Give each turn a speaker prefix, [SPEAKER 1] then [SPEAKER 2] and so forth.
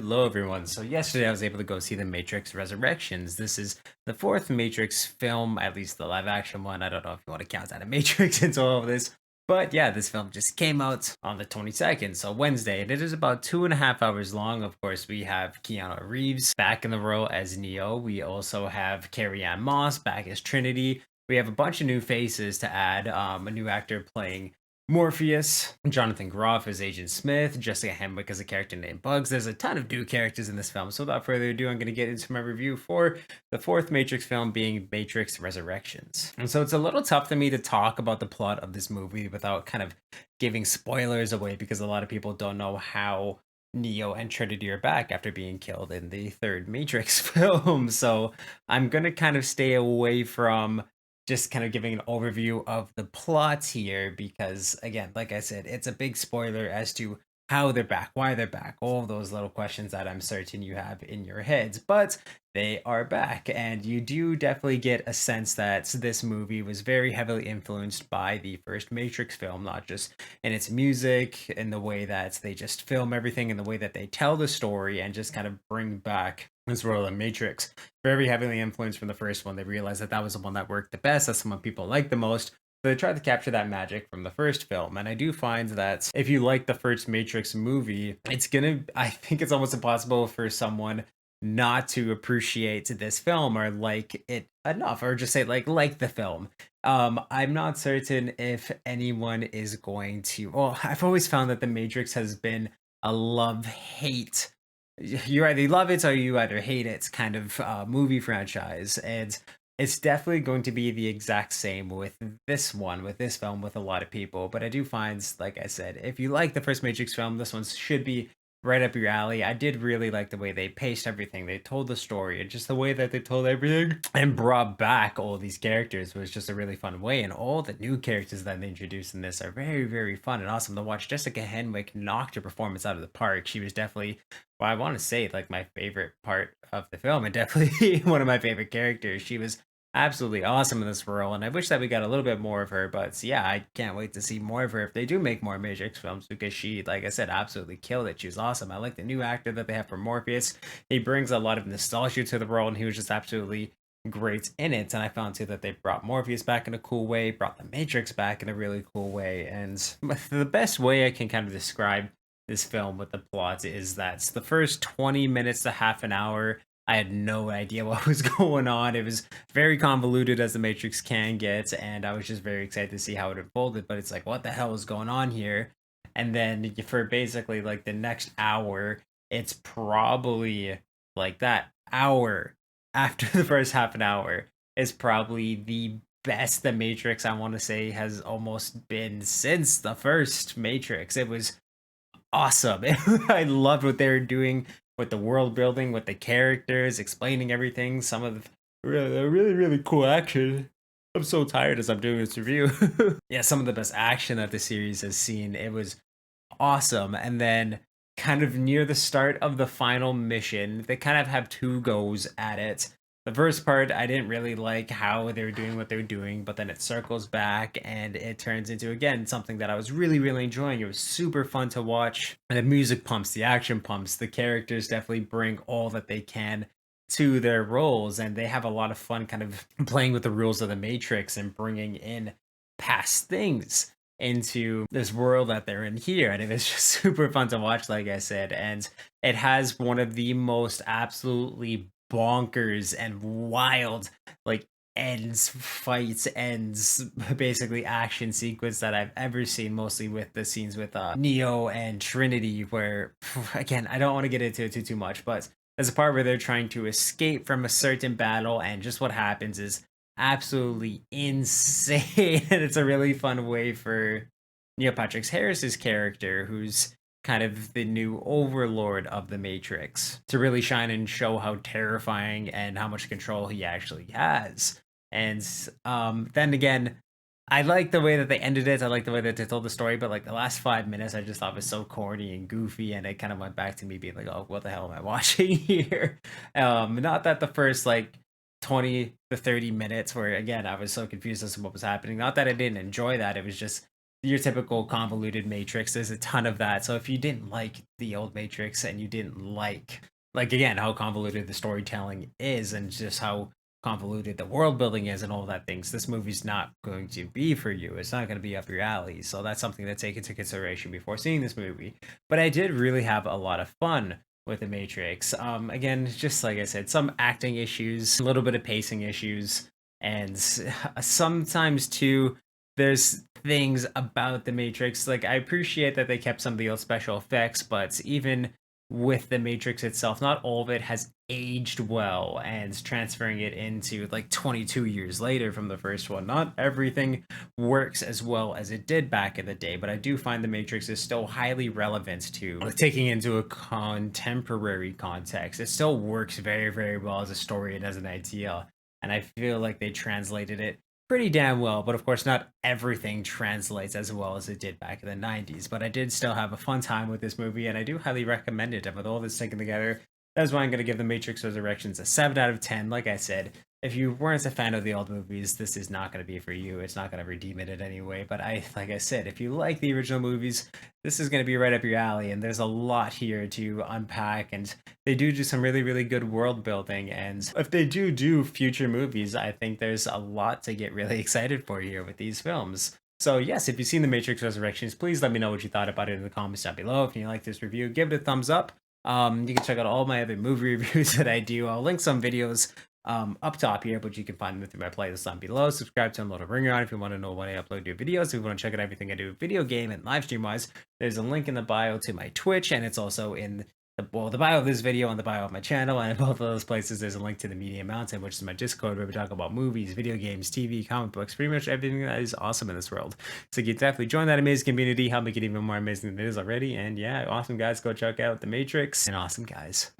[SPEAKER 1] Hello, everyone. So, yesterday I was able to go see The Matrix Resurrections. This is the fourth Matrix film, at least the live action one. I don't know if you want to count that a Matrix into all of this. But yeah, this film just came out on the 22nd, so Wednesday, and it is about 2.5 hours long. Of course, we have Keanu Reeves back in the role as Neo. We also have Carrie Ann Moss back as Trinity. We have a bunch of new faces to add. A new actor playing Morpheus, Jonathan Groff as Agent Smith, Jessica Henwick as a character named Bugs. There's a ton of new characters in this film. So without further ado, I'm going to get into my review for the fourth Matrix film, being Matrix Resurrections. And so it's a little tough for me to talk about the plot of this movie without kind of giving spoilers away, because a lot of people don't know how Neo and Trinity are back after being killed in the third Matrix film. So I'm going to kind of stay away from just kind of giving an overview of the plot here, because again, like I said, it's a big spoiler as to how they're back, why they're back, all of those little questions that I'm certain you have in your heads. But they are back, and you do definitely get a sense that this movie was very heavily influenced by the first Matrix film, not just in its music, in the way that they just film everything, in the way that they tell the story and just kind of bring back this world of Matrix. Very heavily influenced from the first one. They realized that that was the one that worked the best. That's the one people liked the most. So they tried to capture that magic from the first film. And I do find that if you like the first Matrix movie, I think it's almost impossible for someone not to appreciate this film or like it enough, or just say like the film. I'm not certain if anyone is going to. Well, I've always found that the Matrix has been a love hate, you either love it or you either hate it kind of movie franchise. And it's definitely going to be the exact same with this one, with this film, with a lot of people. But I do find, like I said, if you like the first Matrix film, this one should be right up your alley. I did really like the way they paced everything. They told the story, and just the way that they told everything and brought back all these characters was just a really fun way. And all the new characters that they introduced in this are very, very fun and awesome to watch. Jessica Henwick knocked her performance out of the park. She was definitely, well, I want to say, like, my favorite part of the film, and definitely one of my favorite characters. She was absolutely awesome in this role, and I wish that we got a little bit more of her. But yeah, I can't wait to see more of her if they do make more Matrix films, because she, like I said, absolutely killed it. She was awesome. I like the new actor that they have for Morpheus. He brings a lot of nostalgia to the role, and he was just absolutely great in it. And I found too that they brought Morpheus back in a cool way, brought the Matrix back in a really cool way. And the best way I can kind of describe this film with the plot is that the first 20 minutes to half an hour, I had no idea what was going on. It was very convoluted, as the Matrix can get, and I was just very excited to see how it unfolded. But it's like, what the hell is going on here? And then for basically like the next hour, it's probably like that hour after the first half an hour is probably the best the Matrix, I want to say, has almost been since the first Matrix. It was awesome. I loved what they were doing with the world building, with the characters, explaining everything. Some of the really, really cool action. I'm so tired as I'm doing this review. Yeah, some of the best action that the series has seen. It was awesome. And then, kind of near the start of the final mission, they kind of have two goes at it. The first part, I didn't really like how they were doing what they were doing, but then it circles back and it turns into, again, something that I was really, really enjoying. It was super fun to watch. And the music pumps, the action pumps, the characters definitely bring all that they can to their roles, and they have a lot of fun kind of playing with the rules of the Matrix and bringing in past things into this world that they're in here. And it was just super fun to watch, like I said. And it has one of the most absolutely bonkers and wild, like, ends, fights, ends, basically action sequence that I've ever seen, mostly with the scenes with Neo and Trinity, where again, I don't want to get into it too much, but there's a part where they're trying to escape from a certain battle, and just what happens is absolutely insane. And it's a really fun way for Neil Patrick Harris's character, who's kind of the new overlord of the Matrix, to really shine and show how terrifying and how much control he actually has. And then again, I like the way that they ended it. I like the way that they told the story, but like the last 5 minutes, I just thought was so corny and goofy, and it kind of went back to me being like, "Oh, what the hell am I watching here?" Not that the first like 20 to 30 minutes, where again I was so confused as to what was happening. Not that I didn't enjoy that. It was just your typical convoluted Matrix. There's a ton of that. So if you didn't like the old Matrix and you didn't like again how convoluted the storytelling is and just how convoluted the world building is and all that things, this movie's not going to be for you. It's not going to be up your alley. So that's something to take into consideration before seeing this movie. But I did really have a lot of fun with the Matrix. Again, just like I said, some acting issues, a little bit of pacing issues, and sometimes too there's things about the Matrix. Like I appreciate that they kept some of the old special effects, but even with the Matrix itself, not all of it has aged well, and transferring it into like 22 years later from the first one, not everything works as well as it did back in the day, but I do find the Matrix is still highly relevant to taking into a contemporary context. It still works very, very well as a story and as an idea, and I feel like they translated it pretty damn well. But of course, not everything translates as well as it did back in the 90s. But I did still have a fun time with this movie, and I do highly recommend it. And with all this taken together, that's why I'm going to give The Matrix Resurrections a 7 out of 10. Like I said, if you weren't a fan of the old movies, this is not going to be for you. It's not going to redeem it in any way. But like I said, if you like the original movies, this is going to be right up your alley. And there's a lot here to unpack, and they do some really, really good world building. And if they do future movies, I think there's a lot to get really excited for here with these films. So yes, if you've seen The Matrix Resurrections, please let me know what you thought about it in the comments down below. If you like this review, give it a thumbs up. You can check out all my other movie reviews that I do. I'll link some videos up top here, but you can find them through my playlist down below. Subscribe to Unload a Ringer on if you want to know when I upload new videos. If you want to check out everything I do video game and live stream wise, there's a link in the bio to my Twitch, and it's also in the bio of this video and the bio of my channel. And in both of those places, there's a link to the Media Mountain, which is my Discord, where we talk about movies, video games, TV, comic books, pretty much everything that is awesome in this world. So you can definitely join that amazing community, help make it even more amazing than it is already. And yeah, awesome guys, go check out The Matrix, and awesome guys.